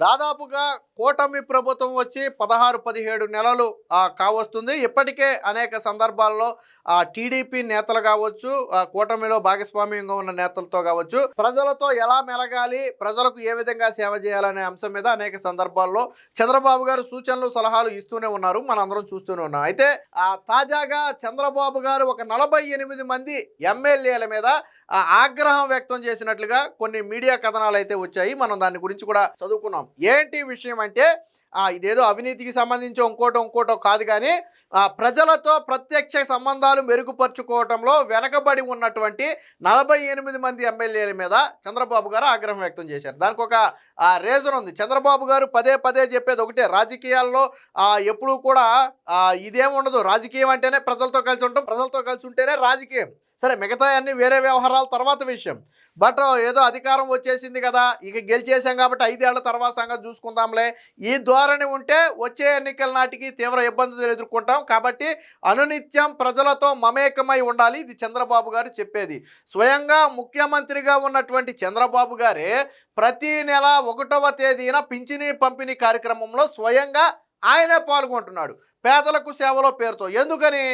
దాదాపుగా కూటమి ప్రభుత్వం వచ్చి 16-17 నెలలు కావస్తుంది. ఇప్పటికే అనేక సందర్భాల్లో టీడీపీ నేతలు కావచ్చు, కూటమిలో భాగస్వామ్యంగా ఉన్న నేతలతో కావచ్చు, ప్రజలతో ఎలా మెలగాలి, ప్రజలకు ఏ విధంగా సేవ చేయాలనే అంశం మీద అనేక సందర్భాల్లో చంద్రబాబు గారు సూచనలు సలహాలు ఇస్తూనే ఉన్నారు. మనందరం చూస్తూనే ఉన్నాం. అయితే తాజాగా చంద్రబాబు గారు ఒక 48 మంది ఎమ్మెల్యేల మీద ఆగ్రహం వ్యక్తం చేసినట్లుగా కొన్ని మీడియా కథనాలు అయితే వచ్చాయి. మనం దాని గురించి కూడా చదువుకున్నాం. ఏంటి విషయం అంటే ఇదేదో అవినీతికి సంబంధించి ఇంకోటో కాదు, కానీ ప్రజలతో ప్రత్యక్ష సంబంధాలు మెరుగుపరుచుకోవడంలో వెనకబడి ఉన్నటువంటి 48 మంది ఎమ్మెల్యేల మీద చంద్రబాబు గారు ఆగ్రహం వ్యక్తం చేశారు. దానికి ఒక రీజన్ ఉంది. చంద్రబాబు గారు పదే చెప్పేది ఒకటే, రాజకీయాల్లో ఎప్పుడూ కూడా ఇదేముండదు. రాజకీయం అంటేనే ప్రజలతో కలిసి ఉంటాం, ప్రజలతో కలిసి ఉంటేనే రాజకీయం. సరే, మిగతా అన్ని వేరే వ్యవహారాల తర్వాత విషయం. బట్ ఏదో అధికారం వచ్చేసింది కదా, ఇక గెలిచేసాం కాబట్టి 5 ఏళ్ల తర్వాత సంగతి చూసుకుందాంలే, ఈ ధోరణి ఉంటే వచ్చే ఎన్నికల నాటికి తీవ్ర ఇబ్బందులు ఎదుర్కొంటాం. కాబట్టి అనునిత్యం ప్రజలతో మమేకమై ఉండాలి. ఇది చంద్రబాబు గారు చెప్పేది. స్వయంగా ముఖ్యమంత్రిగా ఉన్నటువంటి చంద్రబాబు గారే ప్రతి నెల 1వ తేదీన పింఛనీ పంపిణీ కార్యక్రమంలో స్వయంగా ఆయనే పాల్గొంటున్నాడు, పేదలకు సేవలో పేరుతో. ఎందుకని?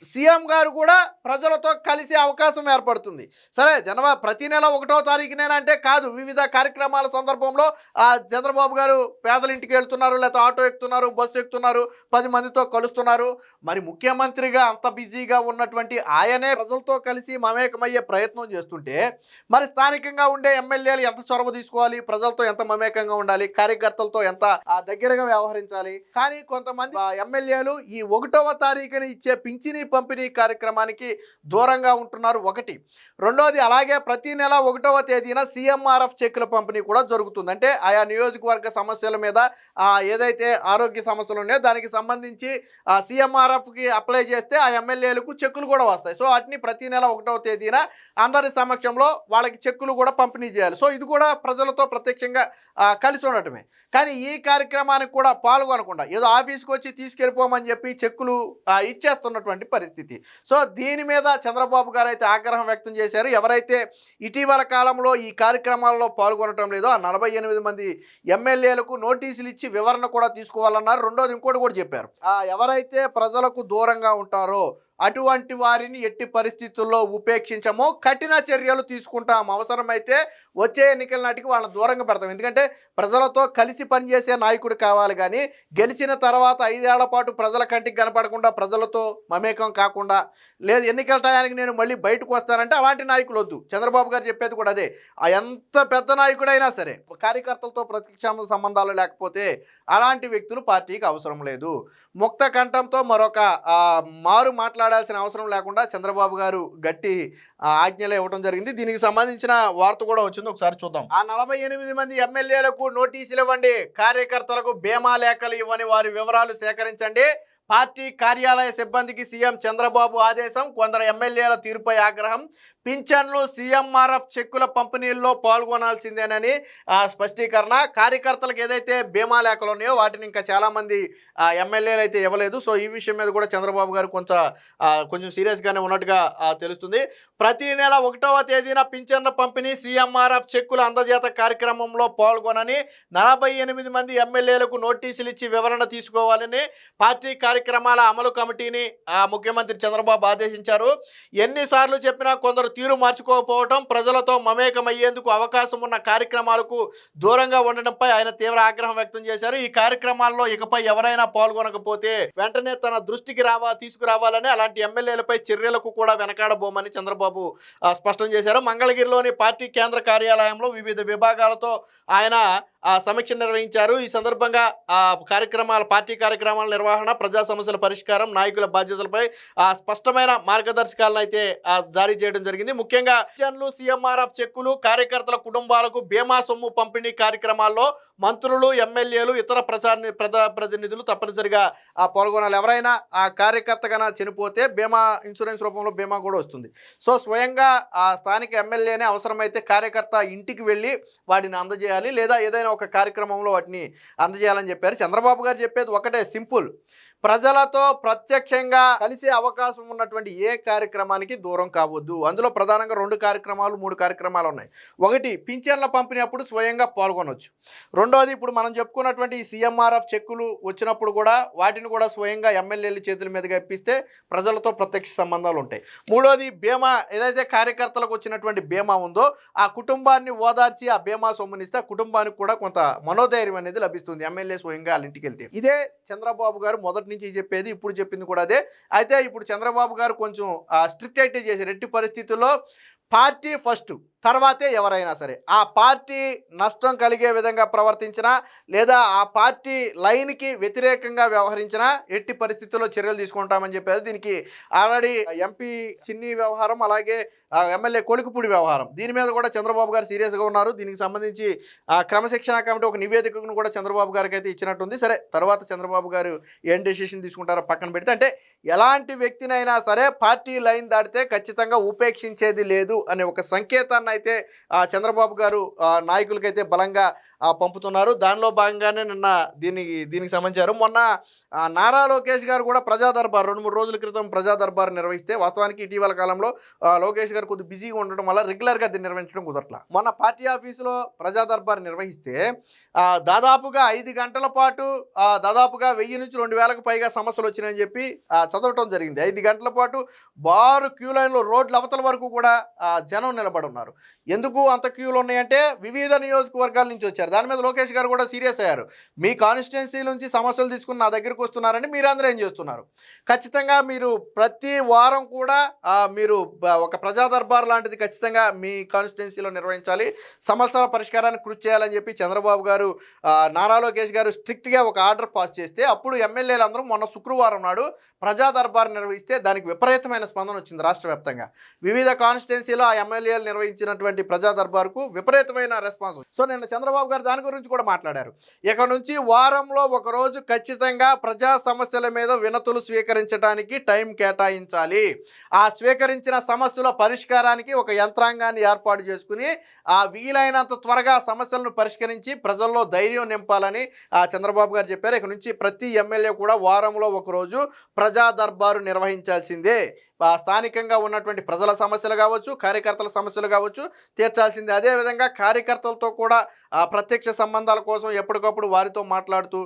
సీఎం గారు కూడా ప్రజలతో కలిసే అవకాశం ఏర్పడుతుంది. సరే, ప్రతి నెల 1వ తారీఖునేనంటే కాదు, వివిధ కార్యక్రమాల సందర్భంలో చంద్రబాబు గారు పేదల ఇంటికి వెళ్తున్నారు, లేకపోతే ఆటో ఎక్కుతున్నారు, బస్సు ఎక్కుతున్నారు, 10 మందితో కలుస్తున్నారు. మరి ముఖ్యమంత్రిగా అంత బిజీగా ఉన్నటువంటి ఆయనే ప్రజలతో కలిసి మమేకమయ్యే ప్రయత్నం చేస్తుంటే, మరి స్థానికంగా ఉండే ఎమ్మెల్యేలు ఎంత చొరవ తీసుకోవాలి, ప్రజలతో ఎంత మమేకంగా ఉండాలి, కార్యకర్తలతో ఎంత దగ్గరగా వ్యవహరించాలి. కానీ కొంతమంది ఎమ్మెల్యేలు ఈ 1వ తారీఖున ఇచ్చే పింఛనీ పంపిణీ కార్యక్రమానికి దూరంగా ఉంటున్నారు. ఒకటి. రెండోది, అలాగే ప్రతి నెల 1వ తేదీన సీఎంఆర్ఎఫ్ చెక్కుల పంపిణీ కూడా జరుగుతుంది. అంటే ఆయా నియోజకవర్గ సమస్యల మీద ఏదైతే ఆరోగ్య సమస్యలు ఉన్నాయో దానికి సంబంధించి సీఎంఆర్ఎఫ్కి అప్లై చేస్తే ఆ ఎమ్మెల్యేలకు చెక్కులు కూడా వస్తాయి. సో వాటిని ప్రతి నెల 1వ తేదీన అందరి సమక్షంలో వాళ్ళకి చెక్కులు కూడా పంపిణీ చేయాలి. సో ఇది కూడా ప్రజలతో ప్రత్యక్షంగా కలిసి ఉండటమే. కానీ ఈ కార్యక్రమానికి కూడా పాల్గొనకుండా ఏదో ఆఫీస్కి వచ్చి తీసుకెళ్ళిపోమని చెప్పి చెక్కులు ఇచ్చేస్తున్నటువంటి పరిస్థితి. సో దీని మీద చంద్రబాబు గారు అయితే ఆగ్రహం వ్యక్తం చేశారు. ఎవరైతే ఇటీవల కాలంలో ఈ కార్యక్రమాల్లో పాల్గొనటం లేదో ఆ 48 మంది ఎమ్మెల్యేలకు నోటీసులు ఇచ్చి వివరణ కూడా తీసుకోవాలన్నారు. రెండోది ఇంకోటి కూడా చెప్పారు, ఎవరైతే ప్రజలకు దూరంగా ఉంటారో అటువంటి వారిని ఎట్టి పరిస్థితుల్లో ఉపేక్షించము, కఠిన చర్యలు తీసుకుంటాం, అవసరమైతే వచ్చే ఎన్నికల నాటికి వాళ్ళని దూరంగా పెడతాం. ఎందుకంటే ప్రజలతో కలిసి పనిచేసే నాయకుడు కావాలి, కానీ గెలిచిన తర్వాత 5 ఏళ్ల పాటు ప్రజల కంటికి కనపడకుండా, ప్రజలతో మమేకం కాకుండా, లేదు ఎన్నికల టయానికి నేను మళ్ళీ బయటకు వస్తానంటే అలాంటి నాయకులు వద్దు. చంద్రబాబు గారు చెప్పేది కూడా అదే. ఎంత పెద్ద నాయకుడైనా సరే కార్యకర్తలతో ప్రత్యక్ష సంబంధాలు లేకపోతే అలాంటి వ్యక్తులు పార్టీకి అవసరం లేదు. ముక్త కంఠంతో మరొక మారు మాట్లాడాల్సిన అవసరం లేకుండా చంద్రబాబు గారు గట్టి ఆజ్ఞలు ఇవ్వడం జరిగింది. దీనికి సంబంధించిన వార్త కూడా వచ్చింది, ఒకసారి చూద్దాం. ఆ 48 మంది ఎమ్మెల్యేలకు నోటీసులు ఇవ్వండి, కార్యకర్తలకు బీమా లేఖలు ఇవ్వని వారి వివరాలు సేకరించండి. పార్టీ కార్యాలయ సిబ్బందికి సీఎం చంద్రబాబు ఆదేశం. కొందరు ఎమ్మెల్యేల తీరుపై ఆగ్రహం. పింఛన్లు, సీఎంఆర్ఎఫ్ చెక్కుల పంపిణీల్లో పాల్గొనాల్సిందేనని స్పష్టీకరణ. కార్యకర్తలకు ఏదైతే బీమా లేఖలు ఉన్నాయో వాటిని ఇంకా చాలామంది ఎమ్మెల్యేలు అయితే ఇవ్వలేదు. సో ఈ విషయం మీద కూడా చంద్రబాబు గారు కొంచెం సీరియస్గానే ఉన్నట్టుగా తెలుస్తుంది. ప్రతి నెల 1వ తేదీన పింఛన్ల పంపిణీ, సీఎంఆర్ఎఫ్ చెక్కుల అందజేత కార్యక్రమంలో పాల్గొనని 48 మంది ఎమ్మెల్యేలకు నోటీసులు ఇచ్చి వివరణ తీసుకోవాలని పార్టీ కార్యక్రమాల అమలు కమిటీని ముఖ్యమంత్రి చంద్రబాబు ఆదేశించారు. ఎన్నిసార్లు చెప్పినా కొందరు తీరు మార్చుకోకపోవడం, ప్రజలతో మమేకమయ్యేందుకు అవకాశం ఉన్న కార్యక్రమాలకు దూరంగా ఉండడంపై ఆయన తీవ్ర ఆగ్రహం వ్యక్తం చేశారు. ఈ కార్యక్రమాల్లో ఇకపై ఎవరైనా పాల్గొనకపోతే వెంటనే తన దృష్టికి తీసుకురావాలని, అలాంటి ఎమ్మెల్యేలపై చర్యలకు కూడా వెనకాడబోమని చంద్రబాబు స్పష్టం చేశారు. మంగళగిరిలోని పార్టీ కేంద్ర కార్యాలయంలో వివిధ విభాగాలతో ఆయన సమీక్ష నిర్వహించారు. ఈ సందర్భంగా పార్టీ కార్యక్రమాల నిర్వహణ, ప్రజా సమస్యల పరిష్కారం, నాయకుల బాధ్యతలపై స్పష్టమైన మార్గదర్శకాలను అయితే జారీ చేయడం జరిగింది. ముఖ్యంగా పింఛన్లు, సీఎంఆర్ఎఫ్ చెక్కులు, కార్యకర్తల కుటుంబాలకు బీమా సొమ్ము పంపిణీ కార్యక్రమాల్లో మంత్రులు, ఎమ్మెల్యేలు, ఇతర ప్రతినిధులు తప్పనిసరిగా పాల్గొనాలి. ఎవరైనా ఆ కార్యకర్త కన్నా చనిపోతే బీమా ఇన్సూరెన్స్ రూపంలో బీమా కూడా వస్తుంది. సో స్వయంగా స్థానిక ఎమ్మెల్యేనే అవసరమైతే కార్యకర్త ఇంటికి వెళ్ళి వాటిని అందజేయాలి, లేదా ఏదైనా ఒక కార్యక్రమంలో వాటిని అందజేయాలని చెప్పారు. చంద్రబాబు గారు చెప్పేది ఒకటే, సింపుల్. ప్రజలతో ప్రత్యక్షంగా కలిసే అవకాశం ఉన్నటువంటి ఏ కార్యక్రమానికి దూరం కావద్దు. అందులో ప్రధానంగా 2 కార్యక్రమాలు 3 కార్యక్రమాలు ఉన్నాయి. ఒకటి, పింఛన్ల పంపిణీ అప్పుడు స్వయంగా పాల్గొనవచ్చు. రెండోది, ఇప్పుడు మనం చెప్పుకున్నటువంటి ఈ సీఎంఆర్ఎఫ్ చెక్కులు వచ్చినప్పుడు కూడా వాటిని కూడా స్వయంగా ఎమ్మెల్యేల చేతుల మీదుగా ఇప్పిస్తే ప్రజలతో ప్రత్యక్ష సంబంధాలు ఉంటాయి. మూడోది, బీమా, ఏదైతే కార్యకర్తలకు వచ్చినటువంటి బీమా ఉందో ఆ కుటుంబాన్ని ఓదార్చి ఆ బీమా సొమ్మునిస్తే ఆ కుటుంబానికి కూడా కొంత మనోధైర్యం అనేది లభిస్తుంది ఎమ్మెల్యే స్వయంగా వాళ్ళ ఇంటికి వెళ్తే. ఇదే చంద్రబాబు గారు మొదటి నుంచి చెప్పేది, ఇప్పుడు చెప్పింది కూడా అదే. అయితే ఇప్పుడు చంద్రబాబు గారు కొంచెం స్ట్రిక్ట్ అయితే చేశారు. ఎట్టి పరిస్థితుల్లో పార్టీ ఫస్ట్, తర్వాతే ఎవరైనా సరే. ఆ పార్టీ నష్టం కలిగే విధంగా ప్రవర్తించినా లేదా ఆ పార్టీ లైన్కి వ్యతిరేకంగా వ్యవహరించినా ఎట్టి పరిస్థితుల్లో చర్యలు తీసుకుంటామని చెప్పారు. దీనికి ఆల్రెడీ ఎంపీ చిన్ని వ్యవహారం, అలాగే ఎమ్మెల్యే కొలికిపూడి వ్యవహారం, దీని మీద కూడా చంద్రబాబు గారు సీరియస్గా ఉన్నారు. దీనికి సంబంధించి క్రమశిక్షణ కమిటీ ఒక నివేదికను కూడా చంద్రబాబు గారికి అయితే ఇచ్చినట్టుంది. సరే, తర్వాత చంద్రబాబు గారు ఏం డెసిషన్ తీసుకుంటారో పక్కన పెడితే, అంటే ఎలాంటి వ్యక్తినైనా సరే పార్టీ లైన్ దాటితే ఖచ్చితంగా ఉపేక్షించేది లేదు అనే ఒక సంకేతాన్ని అయితే చంద్రబాబు గారు నాయకులకైతే బలంగా పంపుతున్నారు. దానిలో భాగంగానే నిన్న దీనికి సంబంధించారు. మొన్న నారా లోకేష్ గారు కూడా ప్రజా దర్బార్ 2-3 రోజుల క్రితం ప్రజా దర్బార్ నిర్వహిస్తే, వాస్తవానికి ఇటీవల కాలంలో లోకేష్ గారు కొద్దిగా బిజీగా ఉండడం వల్ల రెగ్యులర్గా దీన్ని నిర్వహించడం కుదరట్లా. మొన్న పార్టీ ఆఫీసులో ప్రజా దర్బార్ నిర్వహిస్తే దాదాపుగా 5 గంటల పాటు దాదాపుగా 1000 నుంచి 2000కు పైగా సమస్యలు వచ్చినాయని చెప్పి చదవటం జరిగింది. 5 గంటల పాటు బారు క్యూ లైన్లో రోడ్ల అవతల వరకు కూడా జనం నిలబడి ఉన్నారు. ఎందుకు అంత క్యూలు ఉన్నాయంటే వివిధ నియోజకవర్గాల నుంచి వచ్చారు. దాని మీద లోకేష్ గారు కూడా సీరియస్ అయ్యారు. మీ కాన్స్టిట్యున్సీ నుంచి సమస్యలు తీసుకుని నా దగ్గరకు వస్తున్నారని మీరందరూ ఏం చేస్తున్నారు? ఖచ్చితంగా మీరు ప్రతి వారం కూడా మీరు ఒక ప్రజా దర్బార్ లాంటిది ఖచ్చితంగా మీ కాన్స్టిట్యున్సీలో నిర్వహించాలి, సమస్యల పరిష్కారానికి కృషి చేయాలని చెప్పి చంద్రబాబు గారు నారా లోకేష్ గారు స్ట్రిక్ట్గా ఒక ఆర్డర్ పాస్ చేస్తే, అప్పుడు ఎమ్మెల్యేలందరూ మొన్న శుక్రవారం నాడు ప్రజా దర్బార్ నిర్వహిస్తే దానికి విపరీతమైన స్పందన వచ్చింది రాష్ట్ర వ్యాప్తంగా. వివిధ కాన్స్టిట్యున్సీలో ఆ ఎమ్మెల్యేలు నిర్వహించినటువంటి ప్రజా దర్బార్కు విపరీతమైన రెస్పాన్స్. సో నిన్న చంద్రబాబు గారు దాని గురించి కూడా మాట్లాడారు. ఇక నుంచి వారంలో ఒకరోజు ఖచ్చితంగా ప్రజా సమస్యల మీద వినతులు స్వీకరించడానికి టైం కేటాయించాలి. ఆ స్వీకరించిన సమస్యల పరిష్కారానికి ఒక యంత్రాంగాన్ని ఏర్పాటు చేసుకుని వీలైనంత త్వరగా సమస్యలను పరిష్కరించి ప్రజల్లో ధైర్యం నింపాలని చంద్రబాబు గారు చెప్పారు. ఇక నుంచి ప్రతి ఎమ్మెల్యే కూడా వారంలో ఒకరోజు ప్రజా దర్బారు నిర్వహించాల్సిందే. స్థానికంగా ఉన్నటువంటి ప్రజల సమస్యలు కావచ్చు, కార్యకర్తల సమస్యలు కావచ్చు తీర్చాల్సిందే. అదేవిధంగా కార్యకర్తలతో కూడా ప్రత్యక్ష సంబంధాల కోసం ఎప్పటికప్పుడు వారితో మాట్లాడుతూ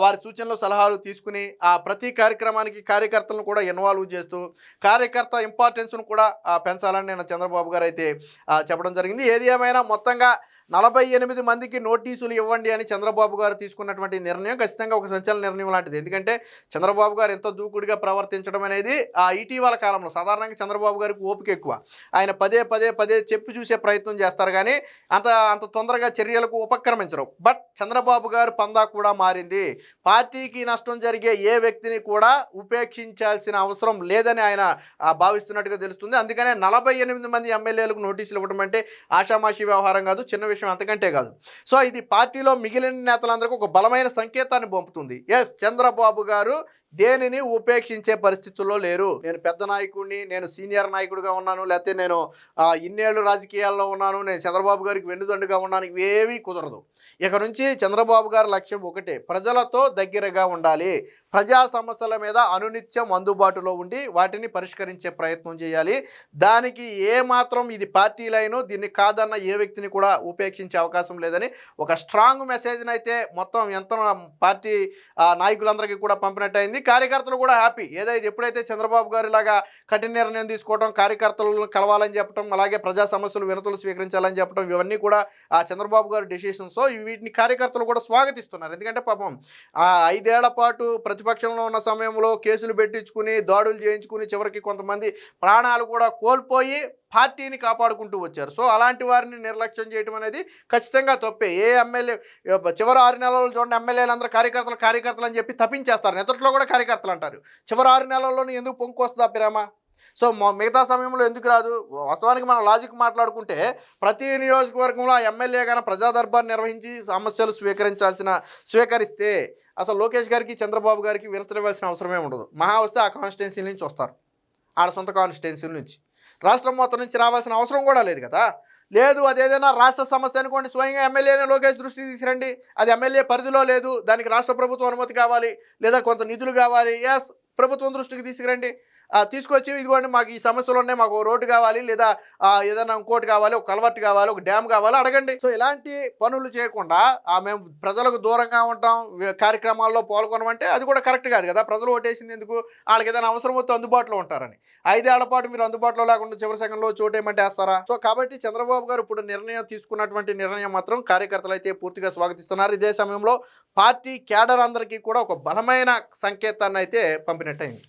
వారి సూచనలు సలహాలు తీసుకుని ప్రతి కార్యక్రమానికి కార్యకర్తలను కూడా ఇన్వాల్వ్ చేస్తూ కార్యకర్త ఇంపార్టెన్స్ను కూడా పెంచాలని నేను చంద్రబాబు గారు అయితే చెప్పడం జరిగింది. ఏది ఏమైనా మొత్తంగా 48 మందికి నోటీసులు ఇవ్వండి అని చంద్రబాబు గారు తీసుకున్నటువంటి నిర్ణయం ఖచ్చితంగా ఒక సంచలన నిర్ణయం లాంటిది. ఎందుకంటే చంద్రబాబు గారు ఎంతో దూకుడుగా ప్రవర్తించడం అనేది ఇటీవల కాలంలో, సాధారణంగా చంద్రబాబు గారికి ఓపిక ఎక్కువ, ఆయన పదే చెప్పి చూసే ప్రయత్నం చేస్తారు కానీ అంత తొందరగా చర్యలకు ఉపక్రమించరు. బట్ చంద్రబాబు గారు పందా కూడా మారింది. పార్టీకి నష్టం జరిగే ఏ వ్యక్తిని కూడా ఉపేక్షించాల్సిన అవసరం లేదని ఆయన భావిస్తున్నట్టుగా తెలుస్తుంది. అందుకనే 48 మంది ఎమ్మెల్యేలకు నోటీసులు ఇవ్వడం అంటే ఆషామాషి వ్యవహారం కాదు, చిన్న విషయం అంతకంటే కాదు. సో ఇది పార్టీలో మిగిలిన నేతలందరికీ ఒక బలమైన సంకేతాన్ని పంపుతుంది. ఎస్, చంద్రబాబు గారు దేనిని ఉపేక్షించే పరిస్థితుల్లో లేరు. నేను పెద్ద నాయకుడిని, నేను సీనియర్ నాయకుడిగా ఉన్నాను, లేకపోతే నేను ఇన్నేళ్ళు రాజకీయాల్లో ఉన్నాను, నేను చంద్రబాబు గారికి వెన్నుదండుగా ఉన్నాను, ఇవేవీ కుదరదు. ఇక నుంచి చంద్రబాబు గారి లక్ష్యం ఒకటే, ప్రజలతో దగ్గరగా ఉండాలి, ప్రజా సమస్యల మీద అనునిత్యం అందుబాటులో ఉండి వాటిని పరిష్కరించే ప్రయత్నం చేయాలి. దానికి ఏమాత్రం ఇది పార్టీ లైను, దీన్ని కాదన్న ఏ వ్యక్తిని కూడా ఉపేక్షించే అవకాశం లేదని ఒక స్ట్రాంగ్ మెసేజ్ని అయితే మొత్తం ఎంత పార్టీ నాయకులందరికీ కూడా పంపినట్టయింది. కార్యకర్తలు కూడా హ్యాపీ. ఎప్పుడైతే చంద్రబాబు గారు ఇలాగా కఠిన నిర్ణయం తీసుకోవడం, కార్యకర్తలను కలవాలని చెప్పడం, అలాగే ప్రజా సమస్యలు వినతులు స్వీకరించాలని చెప్పడం, ఇవన్నీ కూడా చంద్రబాబు గారు డెసిషన్స్. వీటిని కార్యకర్తలు కూడా స్వాగతిస్తున్నారు. ఎందుకంటే పాపం 5 ఏళ్ల పాటు ప్రతిపక్షంలో ఉన్న సమయంలో కేసులు పెట్టించుకుని దాడులు చేయించుకుని చివరికి కొంతమంది ప్రాణాలు కూడా కోల్పోయి పార్టీని కాపాడుకుంటూ వచ్చారు. సో అలాంటి వారిని నిర్లక్ష్యం చేయడం అనేది ఖచ్చితంగా తప్పే. ఏ ఎమ్మెల్యే చివరి 6 నెలలు చూడండి, ఎమ్మెల్యేలు అందరూ కార్యకర్తలు అని చెప్పి తప్పించేస్తారు. నిద్రలో కూడా కార్యకర్తలు అంటారు. చివరి 6 నెలల్లోనే ఎందుకు పొంకు వస్తుందా ప్రేమ? సో మిగతా సమయంలో ఎందుకు రాదు? వాస్తవానికి మనం లాజిక్ మాట్లాడుకుంటే ప్రతి నియోజకవర్గంలో ఆ ఎమ్మెల్యే కానీ ప్రజా దర్బార్ నిర్వహించి సమస్యలు స్వీకరిస్తే అసలు లోకేష్ గారికి చంద్రబాబు గారికి వినతులు ఇవ్వాల్సిన అవసరమే ఉండదు. మహా వస్తే ఆ కాన్స్టిట్యున్సీ నుంచి వస్తారు, ఆడ సొంత కాన్స్టిట్యున్సీ నుంచి. రాష్ట్రం మొత్తం నుంచి రావాల్సిన అవసరం కూడా లేదు కదా. లేదు అదేదైనా రాష్ట్ర సమస్య అనుకోండి, స్వయంగా ఎమ్మెల్యేనే లోకేష్ దృష్టికి తీసుకురండి. అది ఎమ్మెల్యే పరిధిలో లేదు, దానికి రాష్ట్ర ప్రభుత్వం అనుమతి కావాలి, లేదా కొంత నిధులు కావాలి. ఎస్, ప్రభుత్వం దృష్టికి తీసుకురండి. తీసుకొచ్చి ఇదిగోండి మాకు ఈ సమస్యలు ఉన్నాయి, మాకు ఓ రోడ్డు కావాలి, లేదా ఏదైనా ఇంకోటి కావాలి, ఒక కల్వర్ట్ కావాలి, ఒక డ్యామ్ కావాలి, అడగండి. సో ఇలాంటి పనులు చేయకుండా మేము ప్రజలకు దూరంగా ఉంటాం, కార్యక్రమాల్లో పాల్గొనమంటే అది కూడా కరెక్ట్ కాదు కదా. ప్రజలు ఓటేసింది ఎందుకు? వాళ్ళకి ఏదైనా అవసరం వస్తే అందుబాటులో ఉంటారని. 5 ఏళ్ల పాటు మీరు అందుబాటులో లేకుండా చివరి సెకండ్లో చోటేయమంటే వేస్తారా? సో కాబట్టి చంద్రబాబు గారు ఇప్పుడు తీసుకున్నటువంటి నిర్ణయం మాత్రం కార్యకర్తలు అయితే పూర్తిగా స్వాగతిస్తున్నారు. ఇదే సమయంలో పార్టీ క్యాడర్ అందరికీ కూడా ఒక బలమైన సంకేతాన్ని అయితే పంపినట్టయింది.